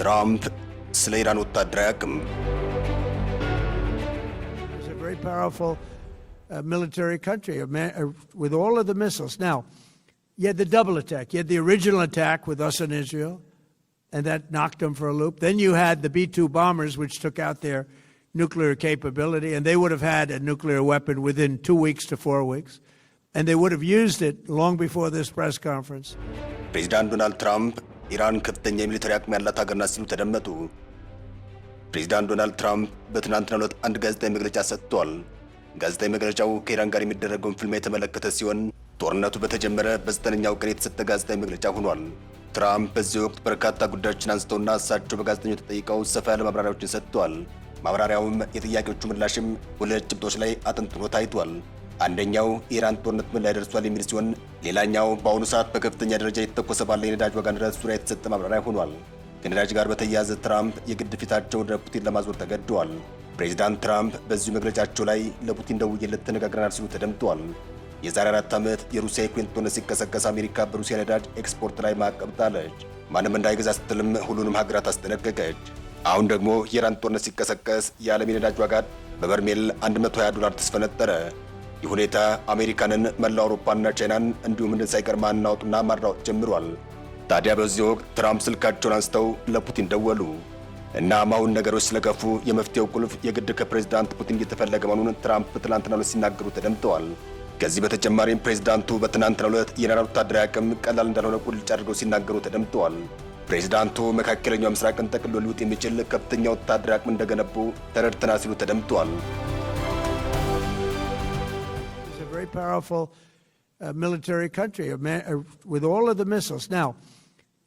ትራምፕ ስለ ኢራን ወታደራዊ አቅም It's a very powerful military country with all of the missiles. Now, you had the double attack. You had the original attack with us in Israel, and that knocked them for a loop. Then you had the B-2 bombers, which took out their nuclear capability, and they would have had a nuclear weapon within 2 weeks to 4 weeks, and they would have used it long before this press conference. ፕሬዚዳንት ዶናልድ ትራምፕ ኢራን ከፍተኛ የሚሊተሪ አቅም ያላት ሀገር ናት ሲሉ ተደመጡ። ፕሬዚዳንት ዶናልድ ትራምፕ በትናንትናው ዕለት አንድ ጋዜጣዊ መግለጫ ሰጥተዋል። ጋዜጣዊ መግለጫው ከኢራን ጋር የሚደረገውን ፍልሚያ የተመለከተ ሲሆን ጦርነቱ በተጀመረ በ9ኛው ቀን የተሰጠ ጋዜጣዊ መግለጫ ሆኗል። ትራምፕ በዚህ ወቅት በርካታ ጉዳዮችን አንስተውና እሳቸው በጋዜጠኞች ተጠይቀው ሰፋ ያለ ማብራሪያዎችን ሰጥተዋል። ማብራሪያውም የጥያቄዎቹ ምላሽም ሁለት ጭብጦች ላይ አጥንጥኖ ታይቷል። አንደኛው ኢራን ጦርነት ምን ላይ ደርሷል የሚል ሲሆን ሌላኛው በአሁኑ ሰዓት በከፍተኛ ደረጃ የተተኮሰ ባለ የነዳጅ ዋጋ ንረት ዙሪያ የተሰጠ ማብራሪያ ሆኗል። ከነዳጅ ጋር በተያያዘ ትራምፕ የግድ ፊታቸውን ወደ ፑቲን ለማዞር ተገደዋል። ፕሬዚዳንት ትራምፕ በዚሁ መግለጫቸው ላይ ለፑቲን ደውዬለት ተነጋግረናል ሲሉ ተደምጠዋል። የዛሬ 4 ዓመት የሩሲያ የዩክሬን ጦርነት ሲቀሰቀስ አሜሪካ በሩሲያ ነዳጅ ኤክስፖርት ላይ ማዕቀብ ጣለች። ማንም እንዳይገዛ ስትልም ሁሉንም ሀገራት አስጠነቀቀች። አሁን ደግሞ የኢራን ጦርነት ሲቀሰቀስ የዓለም የነዳጅ ዋጋ በበርሜል $120 ተስፈነጠረ። ይህ ሁኔታ አሜሪካንን፣ መላው አውሮፓና ቻይናን እንዲሁም ህንድን ሳይቀር ማናወጡና ማራወጥ ጀምሯል። ታዲያ በዚህ ወቅት ትራምፕ ስልካቸውን አንስተው ለፑቲን ደወሉ። እናም አሁን ነገሮች ስለገፉ የመፍትሄው ቁልፍ የግድ ከፕሬዝዳንት ፑቲን እየተፈለገ መሆኑን ትራምፕ በትናንትናው ዕለት ሲናገሩ ተደምጠዋል። ከዚህ በተጨማሪም ፕሬዝዳንቱ በትናንትናው ዕለት የኢራን ወታደራዊ አቅም ቀላል እንዳልሆነ ቁልጭ አድርገው ሲናገሩ ተደምጠዋል። ፕሬዝዳንቱ መካከለኛው ምስራቅን ጠቅልሎ ሊውጥ የሚችል ከፍተኛ ወታደራዊ አቅም እንደገነቡ ተረድተናል ሲሉ ተደምጠዋል። Very powerful military country with all of the missiles. Now,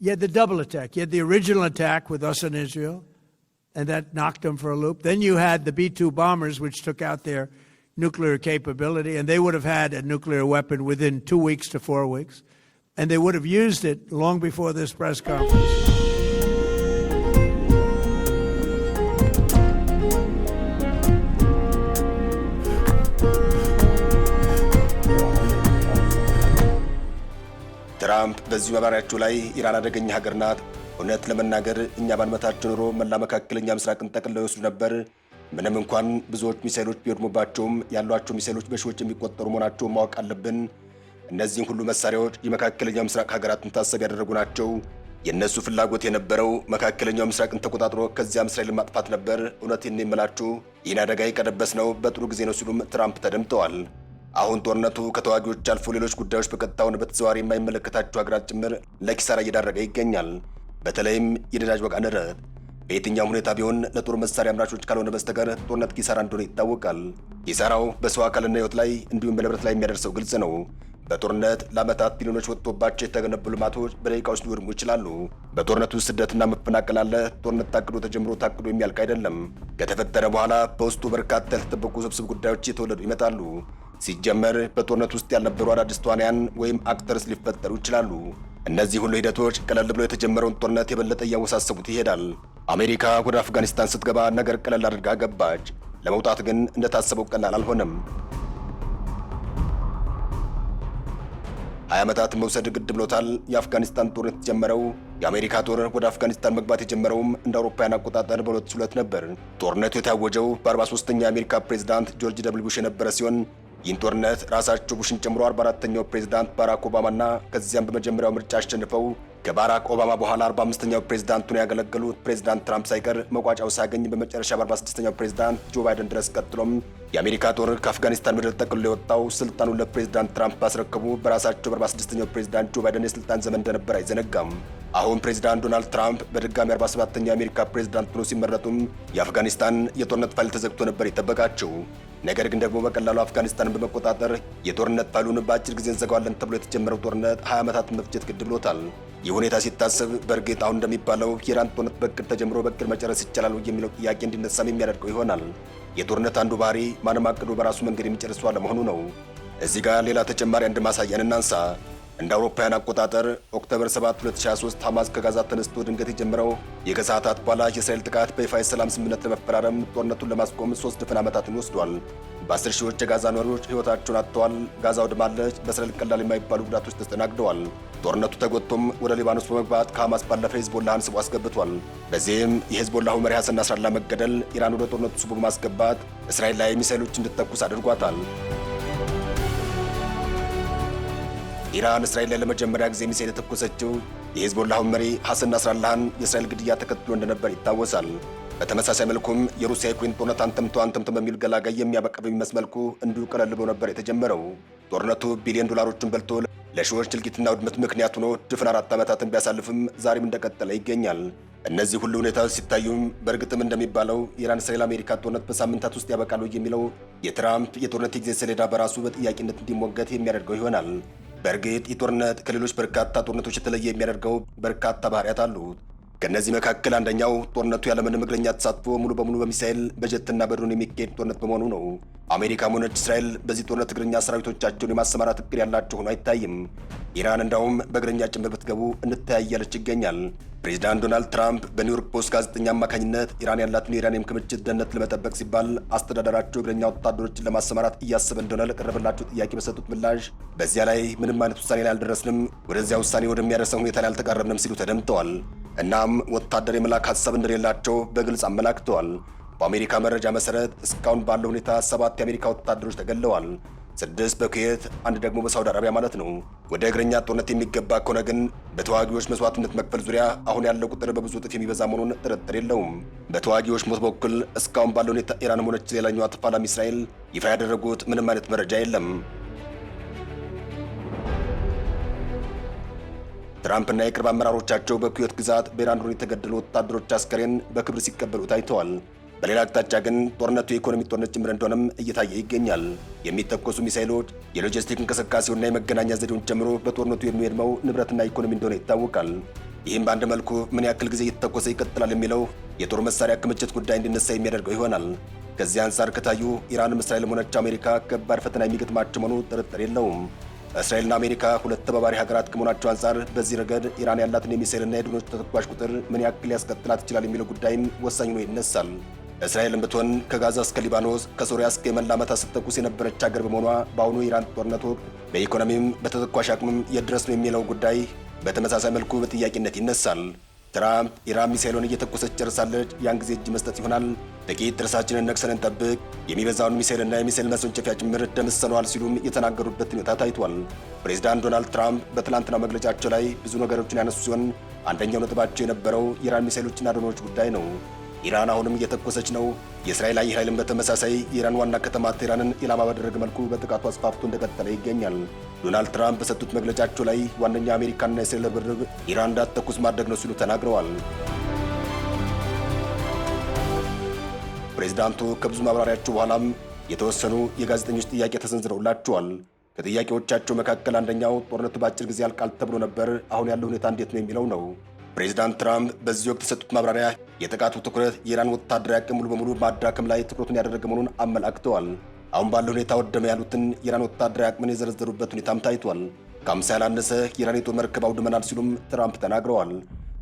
you had the double attack. You had the original attack with us in Israel, and that knocked them for a loop. Then you had the B-2 bombers, which took out their nuclear capability, and they would have had a nuclear weapon within 2 weeks to 4 weeks, and they would have used it long before this press conference. ትራምፕ በዚህ ማብራሪያቸው ላይ ኢራን አደገኛ ሀገር ናት፣ እውነት ለመናገር እኛ ባንመታቸው ኖሮ መላ መካከለኛ ምስራቅን ጠቅልለው ይወስዱ ነበር። ምንም እንኳን ብዙዎች ሚሳኤሎች ቢወድሙባቸውም ያሏቸው ሚሳኤሎች በሺዎች የሚቆጠሩ መሆናቸውን ማወቅ አለብን። እነዚህን ሁሉ መሳሪያዎች የመካከለኛው ምስራቅ ሀገራትን ታሳቢ ያደረጉ ናቸው። የእነሱ ፍላጎት የነበረው መካከለኛው ምስራቅን ተቆጣጥሮ ከዚያም እስራኤልን ማጥፋት ነበር። እውነቴን የምላችሁ ይህን አደጋ የቀለበስነው በጥሩ ጊዜ ነው ሲሉም ትራምፕ ተደምጠዋል። አሁን ጦርነቱ ከተዋጊዎች አልፎ ሌሎች ጉዳዮች በቀጥታውን በተዘዋዋሪ የማይመለከታቸው ሀገራት ጭምር ለኪሳራ እየዳረገ ይገኛል። በተለይም የነዳጅ ዋጋ ንረት በየትኛውም ሁኔታ ቢሆን ለጦር መሳሪያ አምራቾች ካልሆነ በስተቀር ጦርነት ኪሳራ እንደሆነ ይታወቃል። ኪሳራው በሰው አካልና ሕይወት ላይ እንዲሁም በንብረት ላይ የሚያደርሰው ግልጽ ነው። በጦርነት ለዓመታት ቢሊዮኖች ወጥቶባቸው የተገነቡ ልማቶች በደቂቃዎች ሊወድሙ ይችላሉ። በጦርነቱ ስደትና መፈናቀል አለ። ጦርነት ታቅዶ ተጀምሮ ታቅዶ የሚያልቅ አይደለም። ከተፈጠረ በኋላ በውስጡ በርካታ ያልተጠበቁ ውስብስብ ጉዳዮች እየተወለዱ ይመጣሉ። ሲጀመር በጦርነት ውስጥ ያልነበሩ አዳዲስ ተዋንያን ወይም አክተርስ ሊፈጠሩ ይችላሉ። እነዚህ ሁሉ ሂደቶች ቀለል ብሎ የተጀመረውን ጦርነት የበለጠ እያወሳሰቡት ይሄዳል። አሜሪካ ወደ አፍጋኒስታን ስትገባ ነገር ቀለል አድርጋ ገባች። ለመውጣት ግን እንደታሰበው ቀላል አልሆነም። 20 ዓመታት መውሰድ ግድ ብሎታል። የአፍጋኒስታን ጦርነት የተጀመረው የአሜሪካ ጦር ወደ አፍጋኒስታን መግባት የጀመረውም እንደ አውሮፓውያን አቆጣጠር በ2002 ነበር። ጦርነቱ የታወጀው በ43ኛው የአሜሪካ ፕሬዝዳንት ጆርጅ ደብልዩ ቡሽ የነበረ ሲሆን ይህን ጦርነት ራሳቸው ቡሽን ጨምሮ 44ኛው ፕሬዝዳንት ባራክ ኦባማና ከዚያም በመጀመሪያው ምርጫ አሸንፈው ከባራክ ኦባማ በኋላ 45ኛው ፕሬዝዳንቱን ያገለገሉት ፕሬዝዳንት ትራምፕ ሳይቀር መቋጫው ሳያገኝ በመጨረሻ በ46ኛው ፕሬዝዳንት ጆ ባይደን ድረስ ቀጥሎም የአሜሪካ ጦር ከአፍጋኒስታን ምድር ጠቅልሎ የወጣው ስልጣኑን ለፕሬዝዳንት ትራምፕ ባስረከቡ በራሳቸው በ46ኛው ፕሬዝዳንት ጆ ባይደን የስልጣን ዘመን እንደነበር አይዘነጋም። አሁን ፕሬዝዳንት ዶናልድ ትራምፕ በድጋሚ 47ኛው የአሜሪካ ፕሬዝዳንት ሆነው ሲመረጡም የአፍጋኒስታን የጦርነት ፋይል ተዘግቶ ነበር የጠበቃቸው። ነገር ግን ደግሞ በቀላሉ አፍጋኒስታንን በመቆጣጠር የጦርነት ፋይሉን በአጭር ጊዜ እንዘጋዋለን ተብሎ የተጀመረው ጦርነት 20 ዓመታትን መፍጀት ግድ ብሎታል። ይህ ሁኔታ ሲታሰብ በእርግጥ አሁን እንደሚባለው የኢራን ጦርነት በእቅድ ተጀምሮ በእቅድ መጨረስ ይቻላል የሚለው ጥያቄ እንዲነሳም የሚያደርገው ይሆናል። የጦርነት አንዱ ባህሪ ማንም አቅዶ በራሱ መንገድ የሚጨርሰው አለመሆኑ ነው። እዚህ ጋር ሌላ ተጨማሪ አንድ ማሳያን እናንሳ። እንደ አውሮፓውያን አቆጣጠር ኦክቶበር 7 2023 ሐማስ ከጋዛ ተነስቶ ድንገት የጀመረው ከሰዓታት በኋላ የእስራኤል ጥቃት በይፋ የሰላም ስምምነት ለመፈራረም ጦርነቱን ለማስቆም 3 ድፍን ዓመታትን ወስዷል። በ10 ሺዎች የጋዛ ነዋሪዎች ሕይወታቸውን አጥተዋል። ጋዛ ወድማለች። በእስራኤል ቀላል የማይባሉ ጉዳቶች ተስተናግደዋል። ጦርነቱ ተጎድቶም ወደ ሊባኖስ በመግባት ከሐማስ ባለፈ ሂዝቦላህን ስቦ አስገብቷል። በዚህም የሂዝቦላሁ መሪ ሐሰን ናስራላ መገደል ኢራን ወደ ጦርነቱ ስቦ በማስገባት እስራኤል ላይ ሚሳኤሎች እንድትተኩስ አድርጓታል። ኢራን እስራኤል ላይ ለመጀመሪያ ጊዜ ሚሳኤል የተኮሰችው የሂዝቦላሁ መሪ ሐሰን ናስራላህን የእስራኤል ግድያ ተከትሎ እንደነበር ይታወሳል። በተመሳሳይ መልኩም የሩሲያ ዩክሬን ጦርነት አንተምቶ በሚል ገላጋይ የሚያበቃ በሚመስል መልኩ እንዲሁ ቀለል ብሎ ነበር የተጀመረው። ጦርነቱ ቢሊዮን ዶላሮችን በልቶ ለሺዎች እልቂትና ውድመት ምክንያት ሆኖ ድፍን 4 ዓመታትን ቢያሳልፍም ዛሬም እንደቀጠለ ይገኛል። እነዚህ ሁሉ ሁኔታዎች ሲታዩም በእርግጥም እንደሚባለው የኢራን እስራኤል አሜሪካ ጦርነት በሳምንታት ውስጥ ያበቃሉ የሚለው የትራምፕ የጦርነት የጊዜ ሰሌዳ በራሱ በጥያቄነት እንዲሞገት የሚያደርገው ይሆናል። በእርግጥ ይህ ጦርነት ከሌሎች በርካታ ጦርነቶች የተለየ የሚያደርገው በርካታ ባህሪያት አሉት። ከእነዚህ መካከል አንደኛው ጦርነቱ ያለምንም እግረኛ ተሳትፎ ሙሉ በሙሉ በሚሳኤል በጀትና በድሮን የሚካሄድ ጦርነት በመሆኑ ነው። አሜሪካም ሆነች እስራኤል በዚህ ጦርነት እግረኛ ሰራዊቶቻቸውን የማሰማራት እቅድ ያላቸው ሆኖ አይታይም። ኢራን እንዳውም በእግረኛ ጭምር ብትገቡ እንተያያለች ይገኛል። ፕሬዚዳንት ዶናልድ ትራምፕ በኒውዮርክ ፖስት ጋዜጠኛ አማካኝነት ኢራን ያላትን የዩራኒየም ክምችት ደህንነት ለመጠበቅ ሲባል አስተዳደራቸው እግረኛ ወታደሮችን ለማሰማራት እያሰበ እንደሆነ ለቀረበላቸው ጥያቄ በሰጡት ምላሽ በዚያ ላይ ምንም አይነት ውሳኔ ላይ አልደረስንም፣ ወደዚያ ውሳኔ ወደሚያደርሰን ሁኔታ ላይ አልተቃረብንም ሲሉ ተደምጠዋል። እናም ወታደር የመላክ ሀሳብ እንደሌላቸው በግልጽ አመላክተዋል። በአሜሪካ መረጃ መሰረት እስካሁን ባለው ሁኔታ 7 የአሜሪካ ወታደሮች ተገድለዋል። 6 በኩዌት፣ 1 ደግሞ በሳውዲ አረቢያ ማለት ነው። ወደ እግረኛ ጦርነት የሚገባ ከሆነ ግን በተዋጊዎች መስዋዕትነት መክፈል ዙሪያ አሁን ያለው ቁጥር በብዙ እጥፍ የሚበዛ መሆኑን ጥርጥር የለውም። በተዋጊዎች ሞት በኩል እስካሁን ባለው ሁኔታ ኢራንም ሆነች ሌላኛዋ ተፋላሚ እስራኤል ይፋ ያደረጉት ምንም አይነት መረጃ የለም። ትራምፕና የቅርብ አመራሮቻቸው በኩዌት ግዛት በኢራን ድሮን የተገደሉ ወታደሮች አስከሬን በክብር ሲቀበሉ ታይተዋል። በሌላ አቅጣጫ ግን ጦርነቱ የኢኮኖሚ ጦርነት ጭምር እንደሆነም እየታየ ይገኛል። የሚተኮሱ ሚሳኤሎች የሎጂስቲክ እንቅስቃሴውና የመገናኛ ዘዴውን ጨምሮ በጦርነቱ የሚወድመው ንብረትና ኢኮኖሚ እንደሆነ ይታወቃል። ይህም በአንድ መልኩ ምን ያክል ጊዜ እየተተኮሰ ይቀጥላል የሚለው የጦር መሳሪያ ክምችት ጉዳይ እንዲነሳ የሚያደርገው ይሆናል። ከዚህ አንጻር ከታዩ ኢራንም እስራኤልም ሆነች አሜሪካ ከባድ ፈተና የሚገጥማቸው መሆኑ ጥርጥር የለውም። እስራኤልና አሜሪካ ሁለት ተባባሪ ሀገራት ከመሆናቸው አንጻር በዚህ ረገድ ኢራን ያላትን የሚሳኤልና የድሮኖች ተተኳሽ ቁጥር ምን ያክል ሊያስቀጥላት ይችላል የሚለው ጉዳይም ወሳኝ ሆኖ ይነሳል። እስራኤልም ብትሆን ከጋዛ እስከ ሊባኖስ ከሶሪያ እስከ የመን ዓመታት ስትተኩስ የነበረች ሀገር በመሆኗ በአሁኑ የኢራን ጦርነት ወቅት በኢኮኖሚም በተተኳሽ አቅምም የድረስ ነው የሚለው ጉዳይ በተመሳሳይ መልኩ በጥያቄነት ይነሳል። ትራምፕ ኢራን ሚሳኤሉን እየተኮሰች ጨርሳለች፣ ያን ጊዜ እጅ መስጠት ይሆናል፣ ጥቂት ጥርሳችንን ነክሰን እንጠብቅ፣ የሚበዛውን ሚሳኤልና የሚሳኤል ማስወንጨፊያ ጭምር ደምስሰነዋል ሲሉም የተናገሩበት ሁኔታ ታይቷል። ፕሬዚዳንት ዶናልድ ትራምፕ በትላንትናው መግለጫቸው ላይ ብዙ ነገሮችን ያነሱ ሲሆን አንደኛው ነጥባቸው የነበረው የኢራን ሚሳኤሎችና ድሮኖች ጉዳይ ነው። ኢራን አሁንም እየተኮሰች ነው። የእስራኤል አየር ኃይልም በተመሳሳይ የኢራን ዋና ከተማ ቴህራንን ኢላማ ባደረገ መልኩ በጥቃቱ አስፋፍቶ እንደቀጠለ ይገኛል። ዶናልድ ትራምፕ በሰጡት መግለጫቸው ላይ ዋነኛ አሜሪካንና የእስራኤል ርብርብ ኢራን እንዳትተኩስ ማድረግ ነው ሲሉ ተናግረዋል። ፕሬዚዳንቱ ከብዙ ማብራሪያቸው በኋላም የተወሰኑ የጋዜጠኞች ጥያቄ ተሰንዝረውላቸዋል። ከጥያቄዎቻቸው መካከል አንደኛው ጦርነቱ በአጭር ጊዜ ያልቃል ተብሎ ነበር፣ አሁን ያለው ሁኔታ እንዴት ነው የሚለው ነው። ፕሬዚዳንት ትራምፕ በዚህ ወቅት የሰጡት ማብራሪያ የጥቃቱ ትኩረት የኢራን ወታደራዊ አቅም ሙሉ በሙሉ ማዳከም ላይ ትኩረቱን ያደረገ መሆኑን አመላክተዋል። አሁን ባለው ሁኔታ ወደመ ያሉትን የኢራን ወታደራዊ አቅምን የዘረዘሩበት ሁኔታም ታይቷል። ከ50 ያላነሰ የኢራን የጦር መርከብ አውድመናል ሲሉም ትራምፕ ተናግረዋል።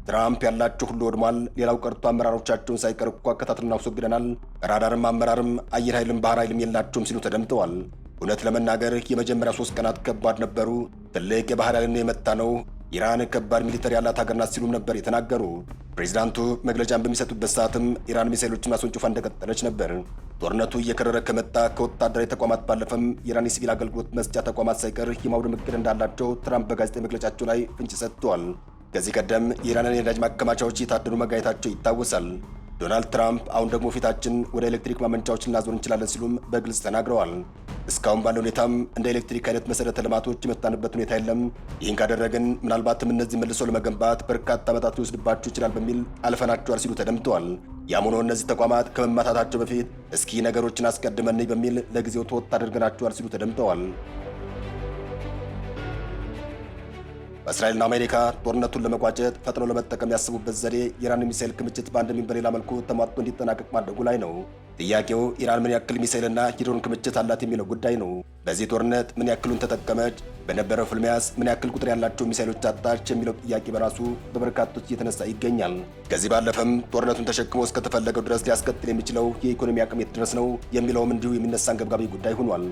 ትራምፕ ያላቸው ሁሉ ወድሟል፣ ሌላው ቀርቶ አመራሮቻቸውን ሳይቀር እኮ አከታትለን አስወግደናል፣ ራዳርም አመራርም አየር ኃይልም ባህር ኃይልም የላቸውም ሲሉ ተደምጠዋል። እውነት ለመናገር የመጀመሪያ 3 ቀናት ከባድ ነበሩ። ትልቅ የባህር ኃይልን የመታ ነው። ኢራን ከባድ ሚሊተሪ ያላት ሀገር ናት ሲሉም ነበር የተናገሩ። ፕሬዚዳንቱ መግለጫን በሚሰጡበት ሰዓትም ኢራን ሚሳኤሎችን ማስወንጨፏ እንደቀጠለች ነበር። ጦርነቱ እየከረረ ከመጣ ከወታደራዊ ተቋማት ባለፈም የኢራን የሲቪል አገልግሎት መስጫ ተቋማት ሳይቀር የማውደም እቅድ እንዳላቸው ትራምፕ በጋዜጣዊ መግለጫቸው ላይ ፍንጭ ሰጥተዋል። ከዚህ ቀደም የኢራንን የነዳጅ ማከማቻዎች እየታደኑ መጋየታቸው ይታወሳል። ዶናልድ ትራምፕ አሁን ደግሞ ፊታችን ወደ ኤሌክትሪክ ማመንጫዎች ልናዞር እንችላለን ሲሉም በግልጽ ተናግረዋል። እስካሁን ባለው ሁኔታም እንደ ኤሌክትሪክ አይነት መሰረተ ልማቶች የመጣንበት ሁኔታ የለም። ይህን ካደረግን ምናልባትም እነዚህ መልሶ ለመገንባት በርካታ ዓመታት ሊወስድባቸው ይችላል በሚል አልፈናቸዋል ሲሉ ተደምጠዋል። ያም ሆኖ እነዚህ ተቋማት ከመማታታቸው በፊት እስኪ ነገሮችን አስቀድመን በሚል ለጊዜው ተወት አድርገናቸዋል ሲሉ ተደምጠዋል። እስራኤልና አሜሪካ ጦርነቱን ለመቋጨት ፈጥነው ለመጠቀም ያስቡበት ዘዴ የኢራን ሚሳኤል ክምችት በአንድም በሌላ መልኩ ተሟጥቶ እንዲጠናቀቅ ማድረጉ ላይ ነው። ጥያቄው ኢራን ምን ያክል ሚሳኤልና የድሮን ክምችት አላት የሚለው ጉዳይ ነው። በዚህ ጦርነት ምን ያክሉን ተጠቀመች፣ በነበረው ፍልሚያስ ምን ያክል ቁጥር ያላቸው ሚሳኤሎች አጣች የሚለው ጥያቄ በራሱ በበርካቶች እየተነሳ ይገኛል። ከዚህ ባለፈም ጦርነቱን ተሸክሞ እስከተፈለገው ድረስ ሊያስቀጥል የሚችለው የኢኮኖሚ አቅም የት ድረስ ነው የሚለውም እንዲሁ የሚነሳ አንገብጋቢ ጉዳይ ሆኗል።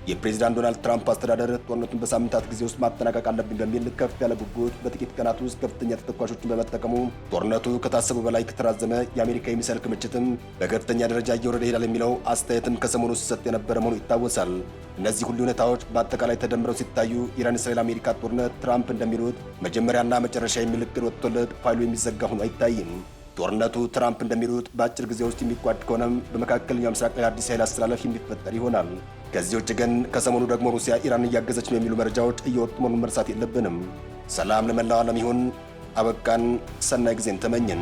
የፕሬዚዳንት ዶናልድ ትራምፕ አስተዳደር ጦርነቱን በሳምንታት ጊዜ ውስጥ ማጠናቀቅ አለብኝ በሚል ከፍ ያለ ጉጉት በጥቂት ቀናት ውስጥ ከፍተኛ ተተኳሾችን በመጠቀሙ ጦርነቱ ከታሰበው በላይ ከተራዘመ የአሜሪካ የሚሳኤል ክምችትም በከፍተኛ ደረጃ እየወረደ ይሄዳል የሚለው አስተያየትም ከሰሞኑ ሲሰጥ የነበረ መሆኑ ይታወሳል። እነዚህ ሁሉ ሁኔታዎች በአጠቃላይ ተደምረው ሲታዩ ኢራን እስራኤል አሜሪካ ጦርነት ትራምፕ እንደሚሉት መጀመሪያና መጨረሻ የሚል ዕቅድ ወጥቶለት ፋይሉ የሚዘጋ ሆኖ አይታይም። ጦርነቱ ትራምፕ እንደሚሉት በአጭር ጊዜ ውስጥ የሚቋጭ ከሆነም በመካከለኛው ምስራቅ ላይ አዲስ ኃይል አስተላለፍ የሚፈጠር ይሆናል። ከዚህ ውጭ ግን ከሰሞኑ ደግሞ ሩሲያ ኢራን እያገዘች ነው የሚሉ መረጃዎች እየወጡ መሆኑን መርሳት የለብንም። ሰላም ለመላው ዓለም ይሁን። አበቃን። ሰናይ ጊዜን ተመኘን።